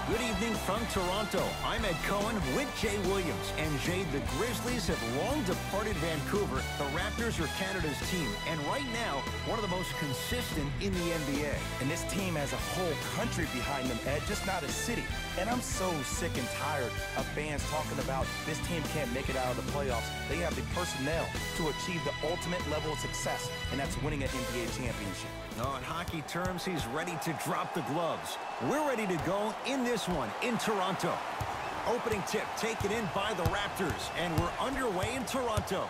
Good evening from Toronto. I'm Ed Cohen with Jay Williams. And Jay, the Grizzlies have long departed Vancouver. The Raptors are Canada's team. And right now, one of the most consistent in the NBA. And this team has a whole country behind them, Ed, just not a city. And I'm so sick and tired of fans talking about this team can't make it out of the playoffs. They have the personnel to achieve the ultimate level of success, and that's winning an NBA championship. Oh, in hockey terms, he's ready to drop the gloves. We're ready to go in this one in Toronto. Opening tip taken in by the Raptors, and we're underway in Toronto.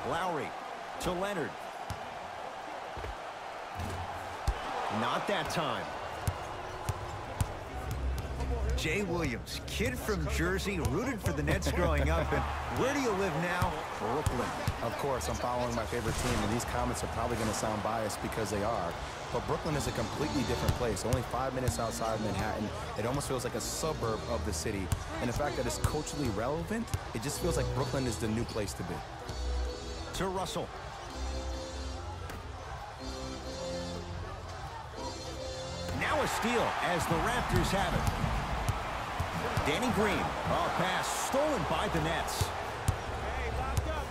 Lowry to Leonard. Not that time. Jay Williams, kid from Jersey, rooted for the Nets growing up. And where do you live now? Brooklyn. Of course, I'm following my favorite team, and these comments are probably going to sound biased because they are. But Brooklyn is a completely different place. Only 5 minutes outside of Manhattan. It almost feels like a suburb of the city. And the fact that it's culturally relevant, it just feels like Brooklyn is the new place to be. To Russell. Now a steal as the Raptors have it. Danny Green. Oh, pass stolen by the Nets. Hey, locked up.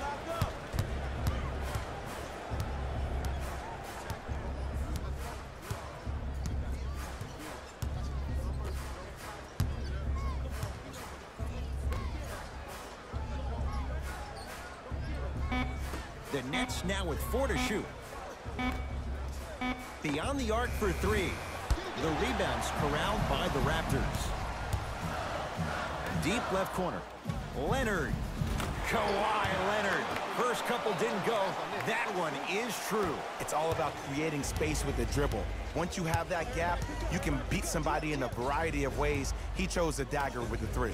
The Nets now with 4 to shoot. Beyond the arc for 3. The rebounds corralled by the Raptors. Deep left corner. Leonard. Kawhi Leonard. First couple didn't go. That one is true. It's all about creating space with the dribble. Once you have that gap, you can beat somebody in a variety of ways. He chose the dagger with the 3.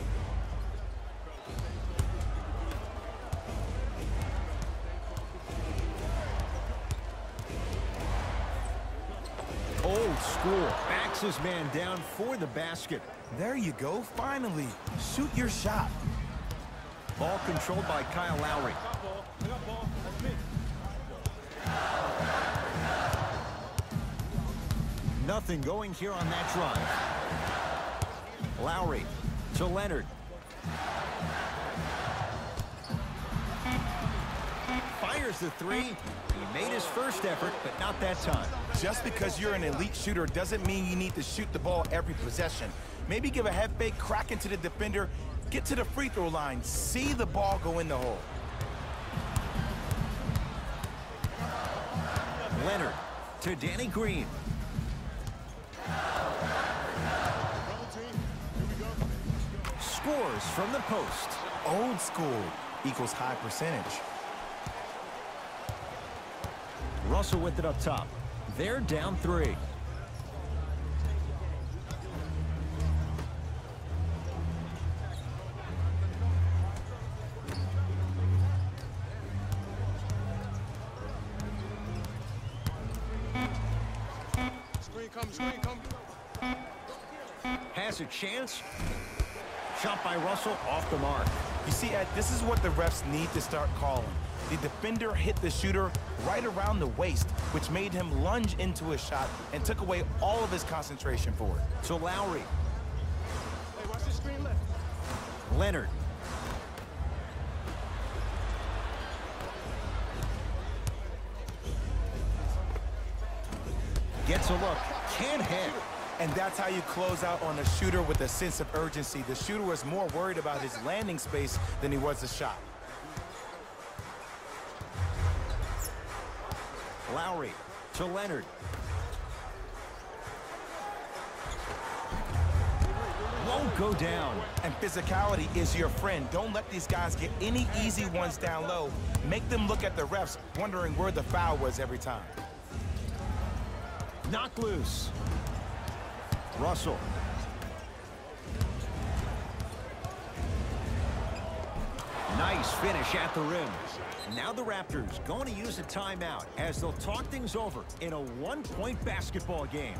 Old school. Backs his man down for the basket. There you go, finally. Shoot your shot. Ball controlled by Kyle Lowry. I got ball. That's me. Nothing going here on that drive. Lowry to Leonard. Fires the 3. He made his first effort, but not that time. Just because you're an elite shooter doesn't mean you need to shoot the ball every possession. Maybe give a head fake, crack into the defender, get to the free throw line, see the ball go in the hole. Leonard to Danny Green. Scores from the post. Old school equals high percentage. Russell with it up top. They're down 3. Screen come. Has a chance. Shot by Russell off the mark. You see, Ed, this is what the refs need to start calling. The defender hit the shooter right around the waist, which made him lunge into a shot and took away all of his concentration for it. To Lowry. Hey, watch the screen left. Leonard. Gets a look. Can't hit. And that's how you close out on a shooter with a sense of urgency. The shooter was more worried about his landing space than he was the shot. Lowry to Leonard. Won't go down. And physicality is your friend. Don't let these guys get any easy ones down low. Make them look at the refs, wondering where the foul was every time. Knocked loose. Russell. Nice finish at the rim. Now the Raptors going to use a timeout as they'll talk things over in a one-point basketball game.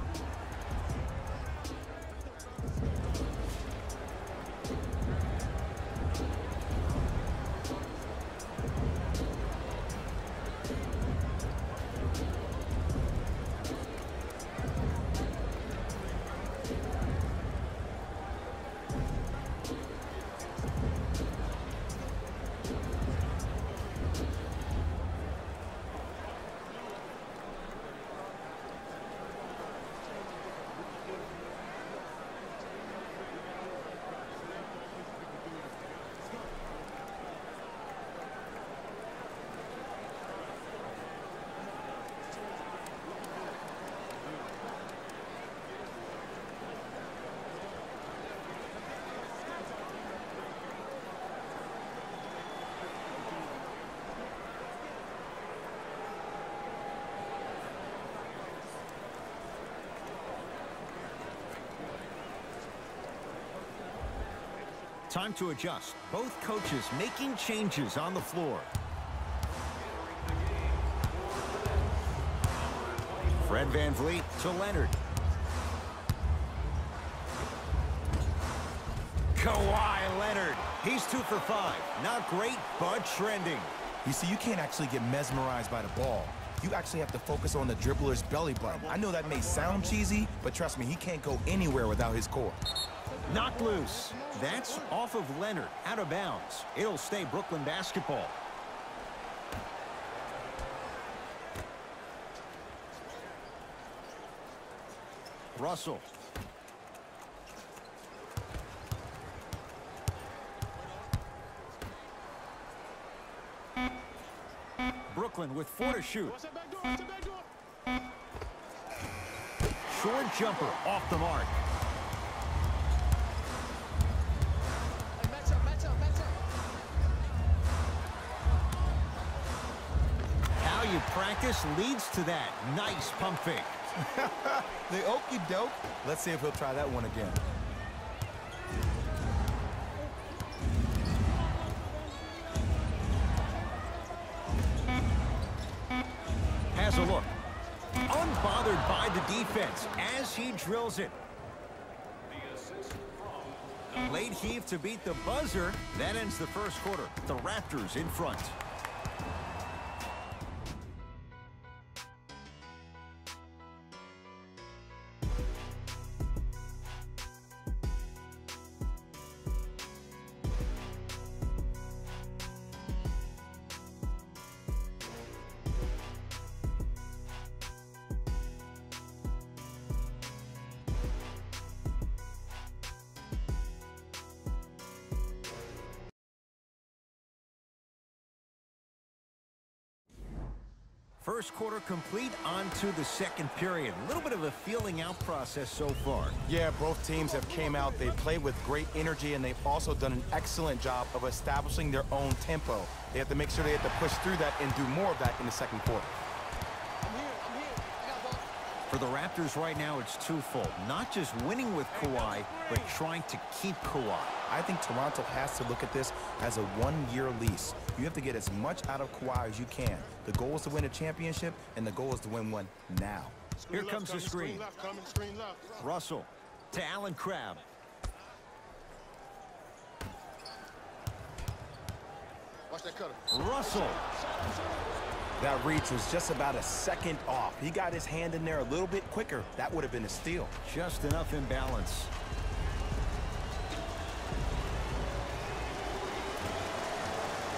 Time to adjust. Both coaches making changes on the floor. Fred VanVleet to Leonard. Kawhi Leonard. He's 2 for 5. Not great, but trending. You see, you can't actually get mesmerized by the ball. You actually have to focus on the dribbler's belly button. I know that may sound cheesy, but trust me, he can't go anywhere without his core. Knocked loose. That's off of Leonard, out of bounds. It'll stay Brooklyn basketball. Russell. Brooklyn with 4 to shoot. What's that back door? What's that back door? Short jumper off the mark. Hey, match up, match up, match up. How you practice leads to that. Nice pump fake. The okey doke. Let's see if he'll try that one again. Has a look. Unbothered by the defense as he drills it. Late heave to beat the buzzer. That ends the first quarter. The Raptors in front. First quarter complete, on to the second period. A little bit of a feeling out process so far. Yeah, both teams have came out. They played with great energy, and they've also done an excellent job of establishing their own tempo. They have to make sure they have to push through that and do more of that in the second quarter. I'm here. I got ball. For the Raptors right now, it's twofold. Not just winning with Kawhi, but trying to keep Kawhi. I think Toronto has to look at this as a one-year lease. You have to get as much out of Kawhi as you can. The goal is to win a championship, and the goal is to win one now. Here comes the screen. Screen left, coming, screen left. Russell to Allen Crabbe. Watch that cutter. Russell. That reach was just about a second off. He got his hand in there a little bit quicker. That would have been a steal. Just enough imbalance.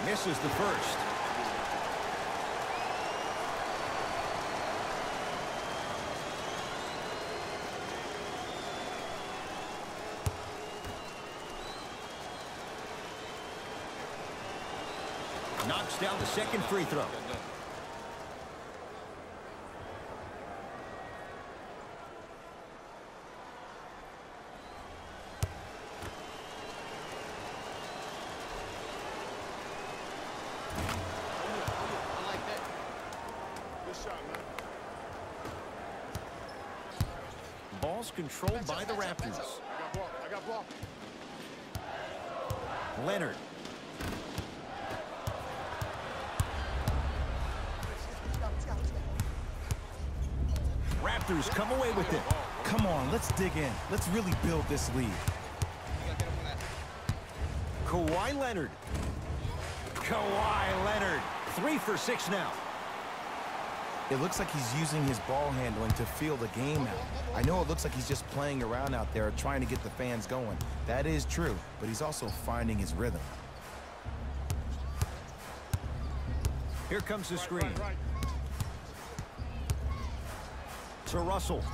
Misses the first. Knocks down the second free throw. Ball's controlled by the Raptors. I got ball. Leonard. Raptors come away with it. Come on, let's dig in. Let's really build this lead. Kawhi Leonard. Kawhi Leonard. 3 for 6 now. It looks like he's using his ball handling to feel the game out. I know it looks like he's just playing around out there trying to get the fans going. That is true, but he's also finding his rhythm. Here comes the screen. To Russell.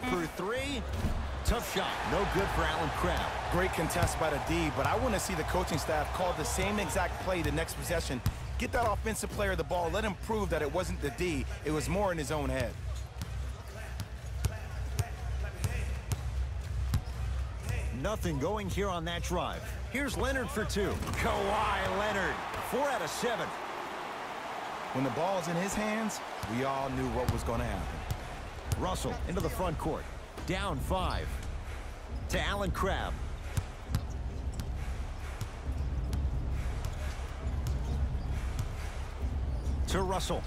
For 3. Tough shot. No good for Allen Crabbe. Great contest by the D, but I want to see the coaching staff call the same exact play the next possession. Get that offensive player the ball. Let him prove that it wasn't the D. It was more in his own head. Nothing going here on that drive. Here's Leonard for 2. Kawhi Leonard. 4 out of 7. When the ball's in his hands, we all knew what was going to happen. Russell into the front court. Down 5. To Allen Crabbe. To Russell.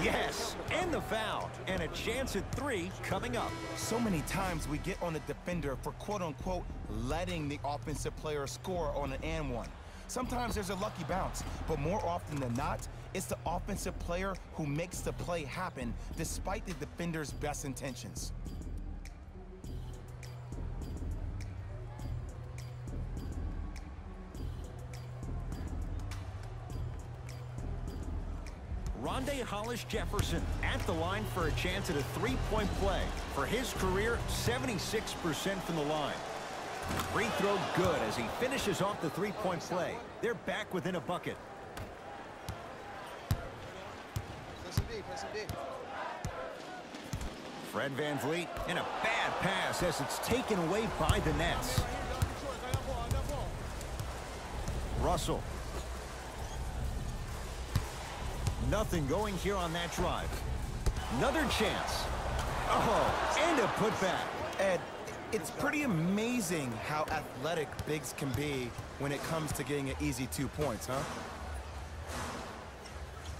Yes, and the foul. And a chance at 3 coming up. So many times we get on the defender for quote-unquote letting the offensive player score on an and one. Sometimes there's a lucky bounce, but more often than not, it's the offensive player who makes the play happen despite the defender's best intentions. Rondé Hollis-Jefferson at the line for a chance at a three-point play. For his career, 76% from the line. Free throw good as he finishes off the three-point play. They're back within a bucket. Fred VanVleet in a bad pass as it's taken away by the Nets. Russell. Nothing going here on that drive. Another chance. Oh, and a putback. Ed, it's pretty amazing how athletic bigs can be when it comes to getting an easy 2 points, huh?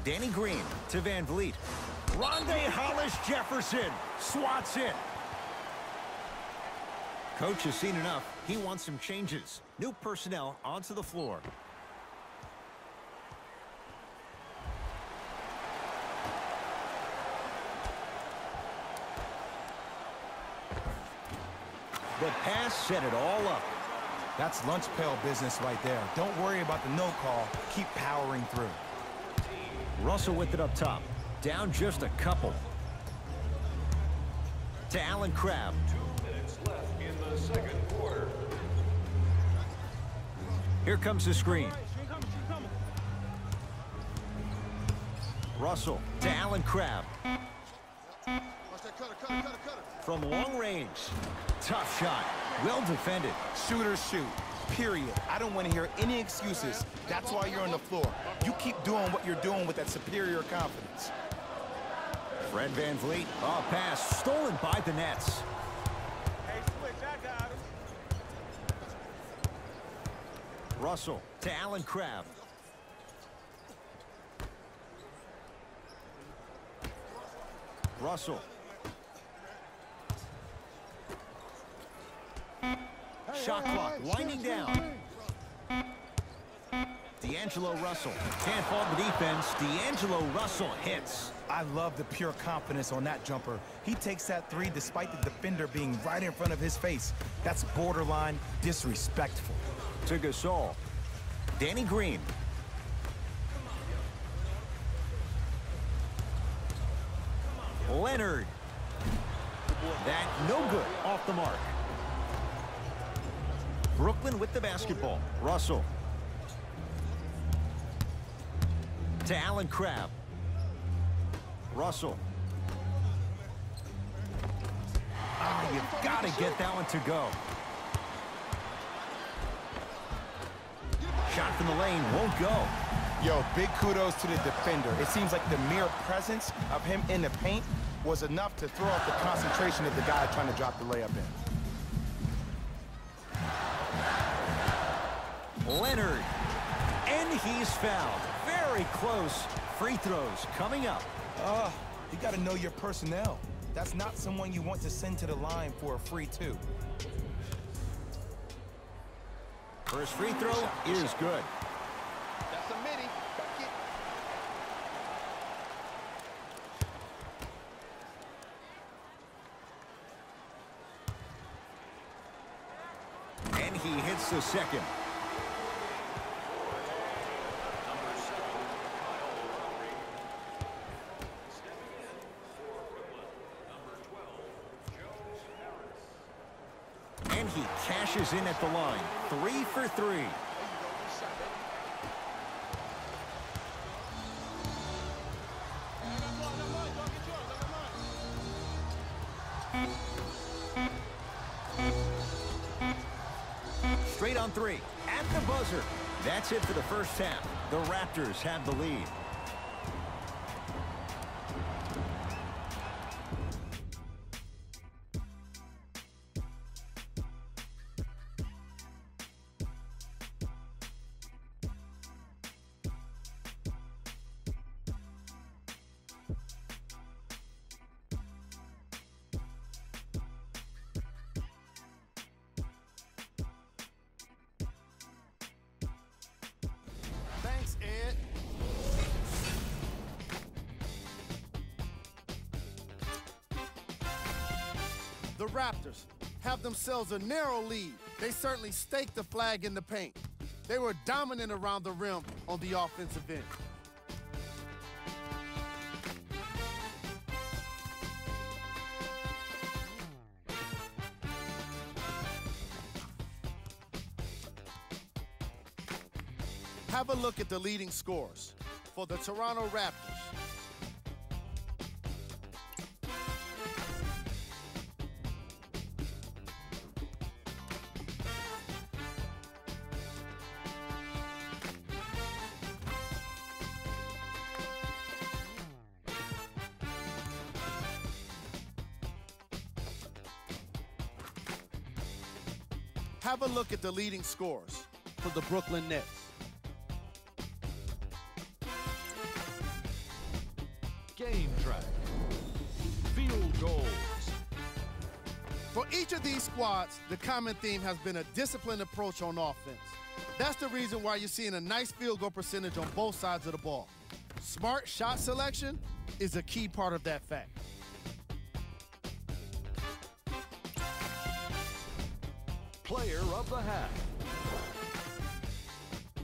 Danny Green to VanVleet. Rondé Hollis-Jefferson swats it. Coach has seen enough. He wants some changes. New personnel onto the floor. The pass set it all up. That's lunch pail business right there. Don't worry about the no call. Keep powering through. Russell with it up top. Down just a couple. To Allen Crabbe. 2 minutes left in the second quarter. Here comes the screen. Russell to Allen Crabbe. Watch that cutter. From long range. Tough shot. Well defended. Shooters shoot. Period. I don't want to hear any excuses. That's why you're on the floor. You keep doing what you're doing with that superior confidence. Fred VanVleet. Oh, pass stolen by the Nets. Hey, switch, I got him. Russell to Allen Crabbe. Russell. Shot clock winding down. D'Angelo Russell. Can't fault the defense. D'Angelo Russell hits. I love the pure confidence on that jumper. He takes that 3 despite the defender being right in front of his face. That's borderline disrespectful. To Gasol. Danny Green. Leonard. That no good. Off the mark. Brooklyn with the basketball. Russell. To Allen Crabbe. Russell. Ah, you've got to get that one to go. Shot from the lane won't go. Yo, big kudos to the defender. It seems like the mere presence of him in the paint was enough to throw off the concentration of the guy trying to drop the layup in. Leonard. And he's fouled. Very close. Free throws coming up. You got to know your personnel. That's not someone you want to send to the line for a free 2. First free throw is good. That's a mini. And he hits the second. And he cashes in at the line. 3 for 3. Straight on 3. At the buzzer. That's it for the first half. The Raptors have the lead. Raptors have themselves a narrow lead. They certainly staked the flag in the paint. They were dominant around the rim on the offensive end. Have a look at the leading scorers for the Toronto Raptors. Have a look at the leading scorers for the Brooklyn Nets. Game track. Field goals. For each of these squads, the common theme has been a disciplined approach on offense. That's the reason why you're seeing a nice field goal percentage on both sides of the ball. Smart shot selection is a key part of that fact. Player of the half.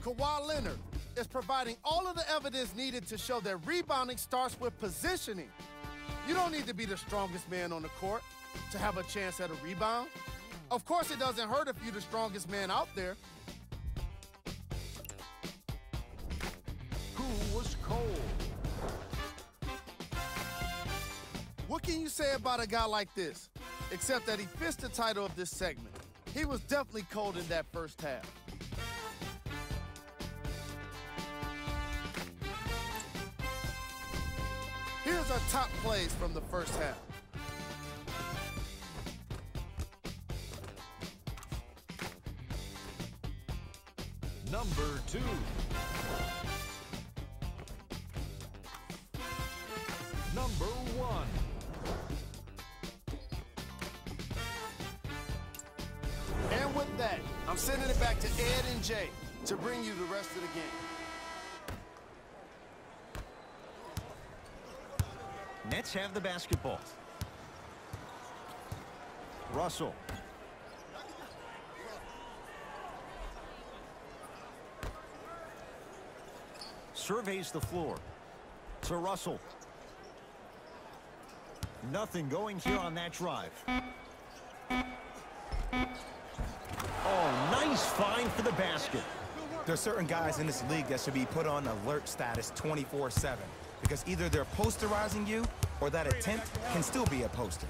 Kawhi Leonard is providing all of the evidence needed to show that rebounding starts with positioning. You don't need to be the strongest man on the court to have a chance at a rebound. Of course, it doesn't hurt if you're the strongest man out there. Who was cold? What can you say about a guy like this, except that he fits the title of this segment? He was definitely cold in that first half. Here's our top plays from the first half. Number 2. Number 1. And with that, I'm sending it back to Ed and Jay to bring you the rest of the game. Nets have the basketball. Russell. Surveys the floor. To Russell. Nothing going here on that drive. Oh, nice find for the basket. There's certain guys in this league that should be put on alert status 24/7 because either they're posterizing you or that attempt can still be a poster.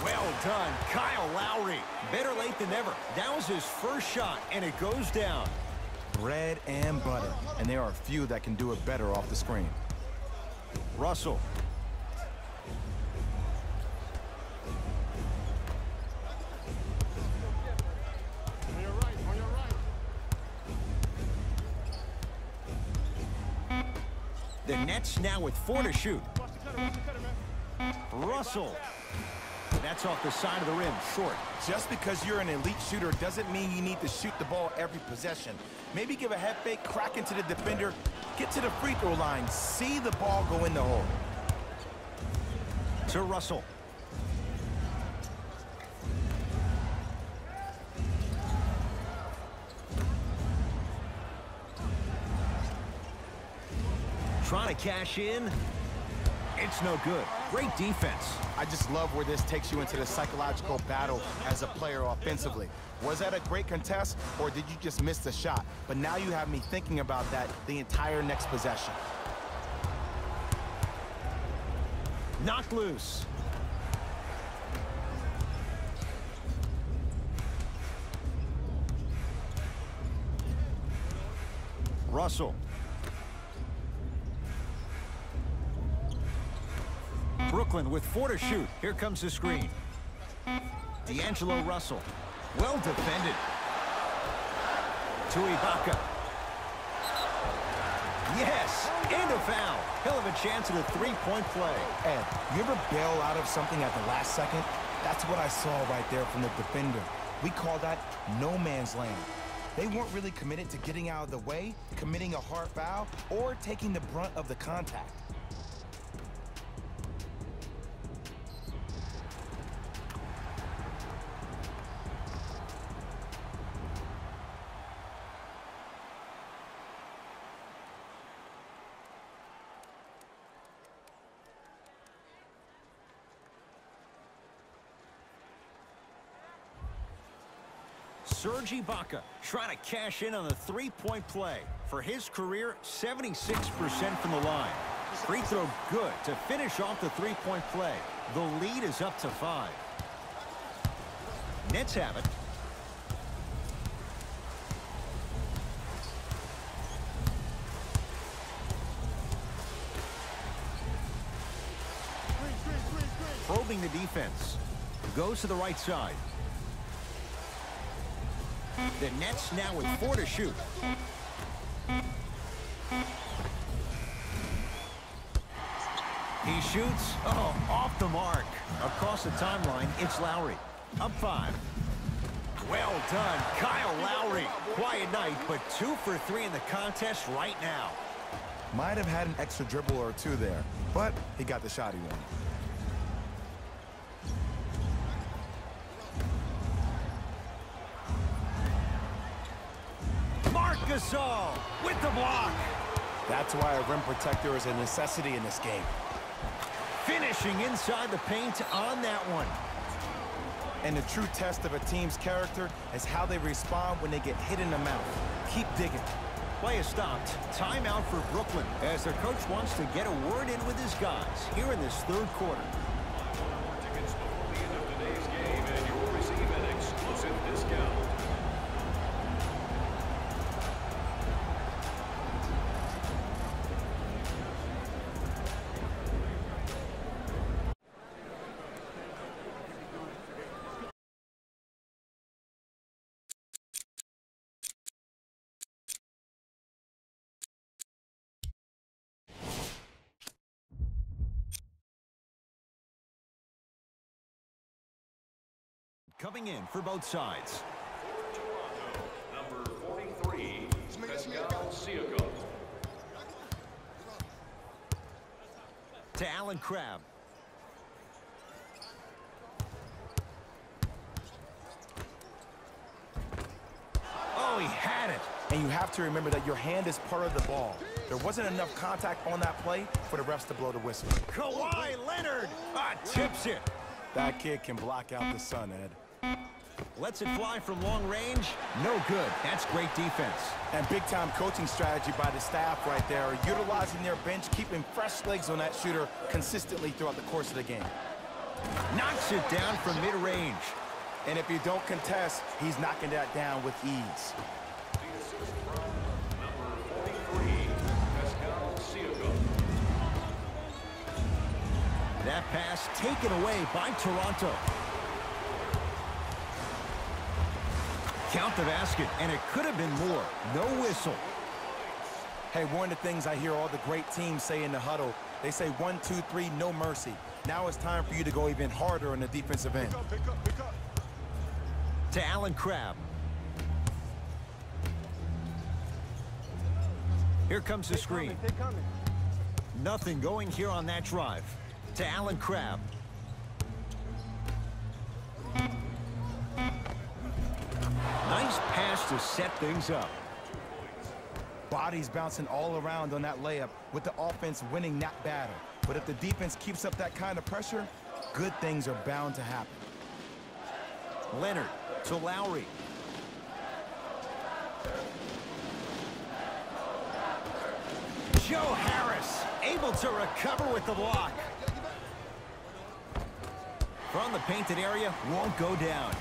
Well done, Kyle Lowry. Better late than never. That was his first shot, and it goes down. Bread and butter, and there are a few that can do it better off the screen. Russell. The Nets now with 4 to shoot. Russell. That's off the side of the rim, short. Just because you're an elite shooter doesn't mean you need to shoot the ball every possession. Maybe give a head fake, crack into the defender, get to the free throw line, see the ball go in the hole. To Russell. Trying to cash in. It's no good. Great defense. I just love where this takes you into the psychological battle as a player offensively. Was that a great contest, or did you just miss the shot? But now you have me thinking about that the entire next possession. Knocked loose. Russell. Brooklyn with 4 to shoot. Here comes the screen. D'Angelo Russell. Well defended. To Ibaka. Yes, and a foul. He'll have a chance at a three-point play. Ed, you ever bail out of something at the last second? That's what I saw right there from the defender. We call that no man's land. They weren't really committed to getting out of the way, committing a hard foul, or taking the brunt of the contact. Serge Ibaka trying to cash in on the three-point play. For his career, 76% from the line. Free throw good to finish off the three-point play. The lead is up to 5. Nets have it. Probing the defense. Goes to the right side. The Nets now with 4 to shoot. He shoots. Oh, off the mark. Across the timeline, it's Lowry. Up 5. Well done, Kyle Lowry. Quiet night, but 2 for 3 in the contest right now. Might have had an extra dribble or 2 there, but he got the shot he wanted. Gasol with the block. That's why a rim protector is a necessity in this game. Finishing inside the paint on that one. And the true test of a team's character is how they respond when they get hit in the mouth. Keep digging. Play is stopped. Timeout for Brooklyn as their coach wants to get a word in with his guys here in this third quarter. Tickets before the end of today's game, and you'll receive an exclusive discount. Coming in for both sides. Number 43, Pascal Siakam. To Allen Crabbe. Oh, he had it. And you have to remember that your hand is part of the ball. There wasn't enough contact on that play for the refs to blow the whistle. Kawhi Leonard tips it. That kid can block out the sun, Ed. Lets it fly from long range. No good. That's great defense. And big-time coaching strategy by the staff right there, utilizing their bench, keeping fresh legs on that shooter consistently throughout the course of the game. Knocks it down from mid-range. And if you don't contest, he's knocking that down with ease. The assist from number 43, Pascal Siakam. That pass taken away by Toronto. Count the basket, and it could have been more. No whistle. Hey, one of the things I hear all the great teams say in the huddle, they say 1, 2, 3, no mercy. Now it's time for you to go even harder on the defensive end. Pick up. To Allen Crabbe. Here comes the screen. Nothing going here on that drive. To Allen Crabbe. Nice pass to set things up. Bodies bouncing all around on that layup with the offense winning that battle. But if the defense keeps up that kind of pressure, good things are bound to happen. Leonard to Lowry. Joe Harris able to recover with the block. From the painted area, won't go down.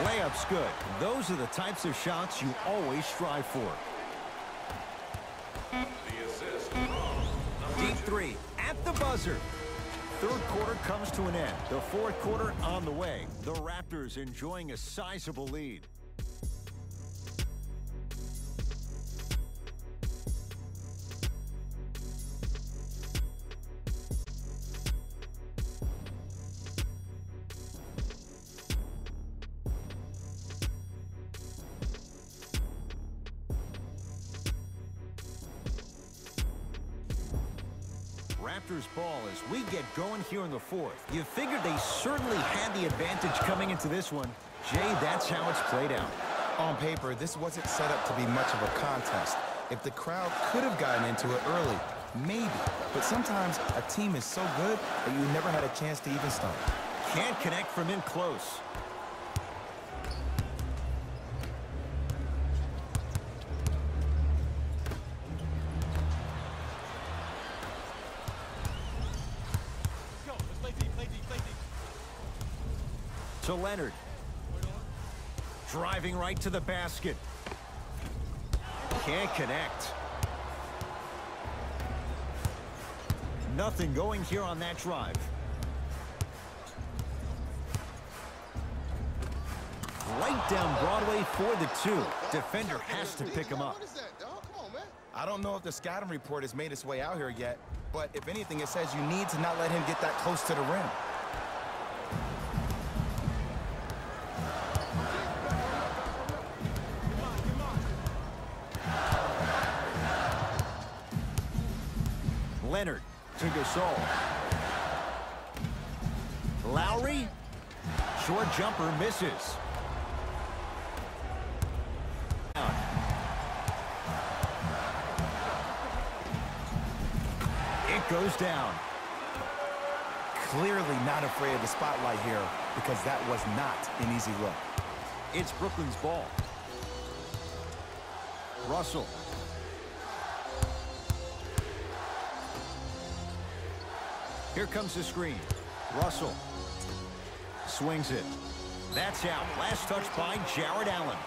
Layup's good. Those are the types of shots you always strive for. The assist from Deep 3 at the buzzer. Third quarter comes to an end. The fourth quarter on the way. The Raptors enjoying a sizable lead. Raptors ball as we get going here in the fourth. You figured they certainly had the advantage coming into this one. Jay, that's how it's played out. On paper, this wasn't set up to be much of a contest. If the crowd could have gotten into it early, Maybe. But sometimes a team is so good that you never had a chance to even start. Can't connect from in close. Go. Let's play deep, play deep, play deep. To Leonard. Driving right to the basket. Can't connect. Nothing going here on that drive. Right down Broadway for the two. Defender has to pick him up. What is that, dog? Come on, man. I don't know if the scouting report has made its way out here yet, but if anything, it says you need to not let him get that close to the rim. Leonard to Gasol. Lowry. Short jumper misses. It goes down. Clearly not afraid of the spotlight here because that was not an easy look. It's Brooklyn's ball. Russell. Here comes the screen. Russell swings it. That's out. Last touch by Jared Allen.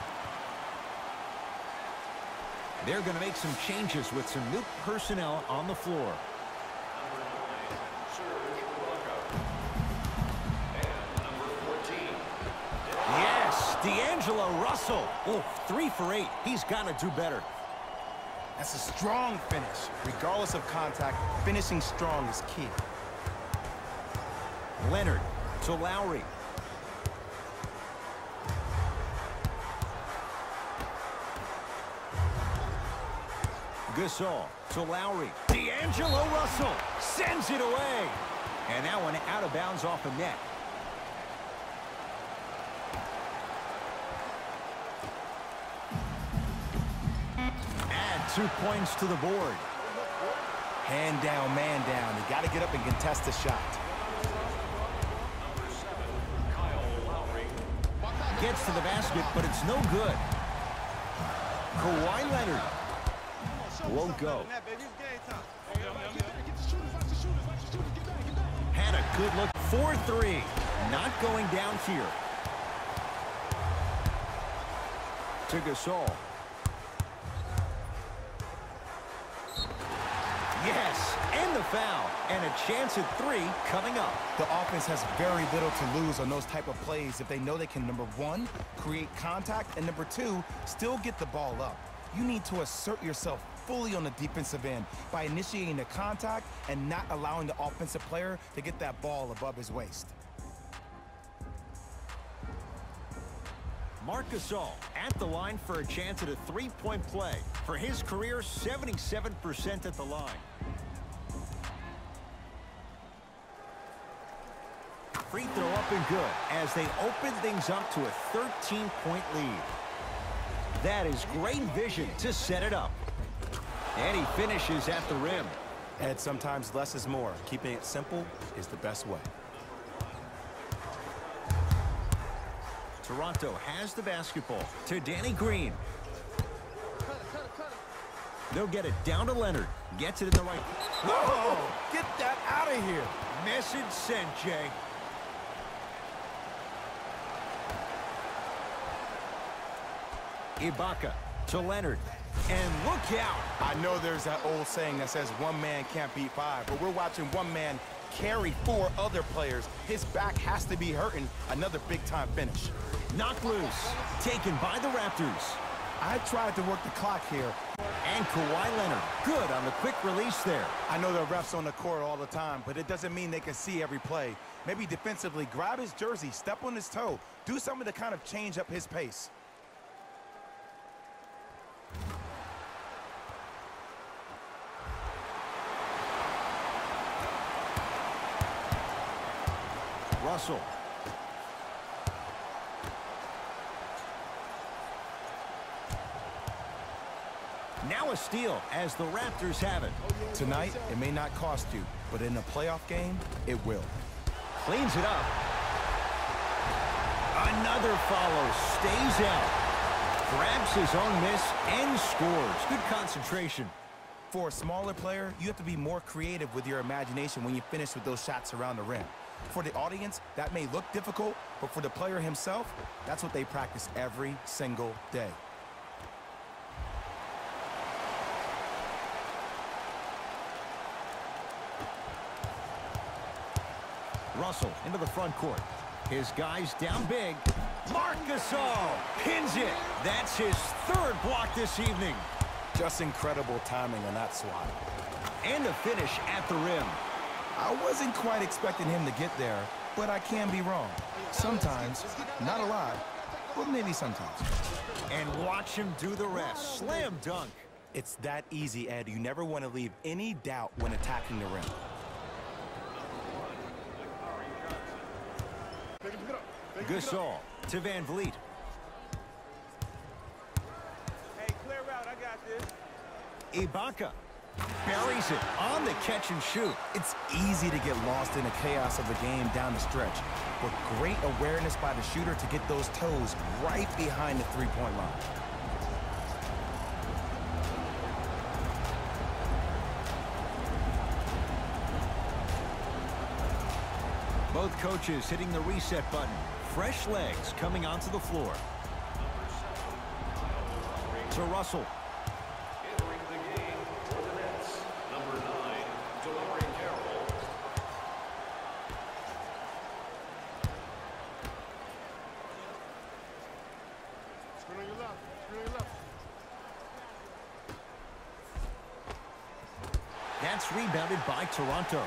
They're going to make some changes with some new personnel on the floor. Yes, D'Angelo Russell. Oh, 3 for 8. He's got to do better. That's a strong finish. Regardless of contact, finishing strong is key. Leonard to Lowry. Gasol to Lowry. D'Angelo Russell sends it away. And that one out of bounds off a net. Add 2 points to the board. Hand down, man down. You got to get up and contest the shot. Gets to the basket, but it's no good. Kawhi Leonard won't go. Had a good look. 4-3. Not going down here. To Gasol. Yes, and the foul. And a chance at 3 coming up. The offense has very little to lose on those type of plays if they know they can, number 1, create contact, and number 2, still get the ball up. You need to assert yourself fully on the defensive end by initiating the contact and not allowing the offensive player to get that ball above his waist. Marc Gasol at the line for a chance at a 3-point play. For his career, 77% at the line. Free throw up and good as they open things up to a 13-point lead. That is great vision to set it up. And he finishes at the rim. And sometimes less is more. Keeping it simple is the best way. Toronto has the basketball to Danny Green. They'll get it down to Leonard. Gets it in the right. Whoa! Get that out of here. Message sent, Jay. Ibaka to Leonard. And look out. I know there's that old saying that says one man can't beat 5, but we're watching one man carry 4 other players. His back has to be hurting. Another big-time finish. Knocked loose. Taken by the Raptors. I tried to work the clock here. And Kawhi Leonard. Good on the quick release there. I know the refs on the court all the time, but it doesn't mean they can see every play. Maybe defensively, grab his jersey, step on his toe, do something to kind of change up his pace. Russell. Now Now a steal as the Raptors have it. Tonight, it may not cost you, but in a playoff game, it will. Cleans it up. Another follow, stays out. Grabs his own miss and scores. Good concentration. For a smaller player, you have to be more creative with your imagination when you finish with those shots around the rim. For the audience, that may look difficult, but for the player himself, that's what they practice every single day. Russell into the front court. His guys down big. Marc Gasol pins it. That's his third block this evening. Just incredible timing on that swat. And a finish at the rim. I wasn't quite expecting him to get there, but I can be wrong. Sometimes, not a lot, but maybe sometimes. And watch him do the rest. Slam dunk. It's that easy, Ed. You never want to leave any doubt when attacking the rim. Gasol to Van Vliet. Hey, clear out. I got this. Ibaka buries it on the catch and shoot. It's easy to get lost in the chaos of the game down the stretch, but great awareness by the shooter to get those toes right behind the three-point line. Both coaches hitting the reset button. Fresh legs coming onto the floor. To Russell. Entering the game for the Nets, number 9, Delaware Carroll. Screen on your left. Screen on your left. That's rebounded by Toronto.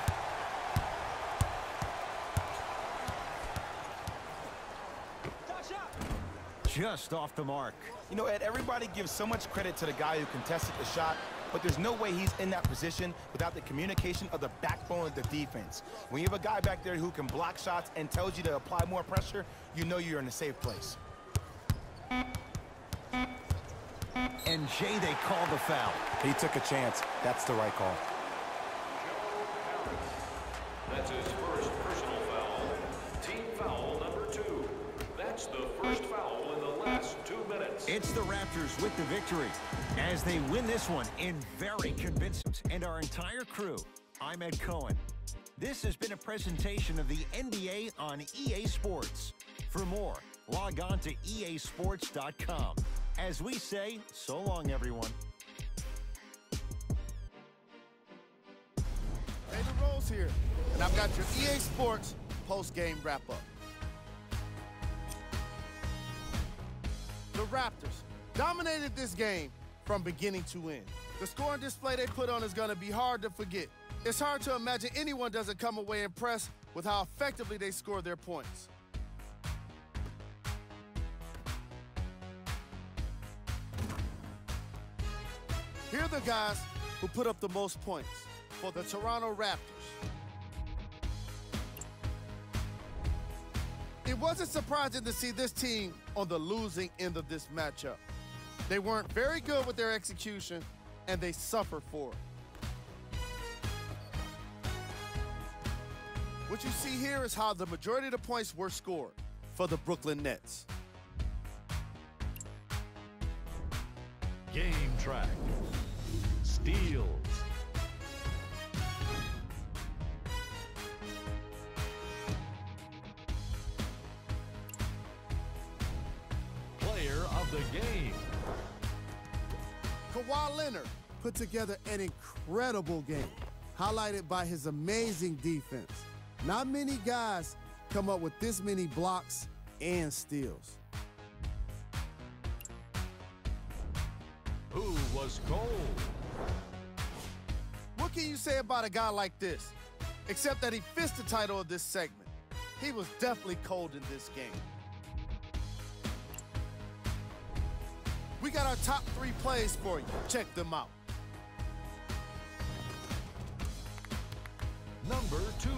Just off the mark. You know, Ed, everybody gives so much credit to the guy who contested the shot, but there's no way he's in that position without the communication of the backbone of the defense. When you have a guy back there who can block shots and tells you to apply more pressure, you know you're in a safe place. And Jay, they call the foul. He took a chance. That's the right call. That's his first personal foul. Team foul number 2. That's the first foul in the last 2 minutes. It's the Raptors with the victory as they win this one in very convincing. And our entire crew, I'm Ed Cohen. This has been a presentation of the NBA on EA Sports. For more, log on to easports.com. As we say, so long, everyone. David Rose here, and I've got your EA Sports post-game wrap-up. The Raptors dominated this game from beginning to end. The scoring display they put on is going to be hard to forget. It's hard to imagine anyone doesn't come away impressed with how effectively they score their points. Here are the guys who put up the most points for the Toronto Raptors. It wasn't surprising to see this team on the losing end of this matchup. They weren't very good with their execution, and they suffered for it. What you see here is how the majority of the points were scored for the Brooklyn Nets. Game track. Steals. Player of the game. Kawhi Leonard put together an incredible game, highlighted by his amazing defense. Not many guys come up with this many blocks and steals. Who was cold? What can you say about a guy like this? Except that he fits the title of this segment. He was definitely cold in this game. We got our top 3 plays for you. Check them out. Number 2.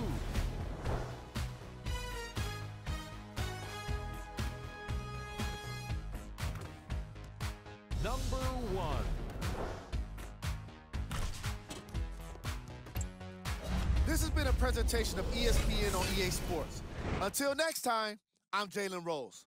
Number 1. This has been a presentation of ESPN on EA Sports. Until next time, I'm Jalen Rose.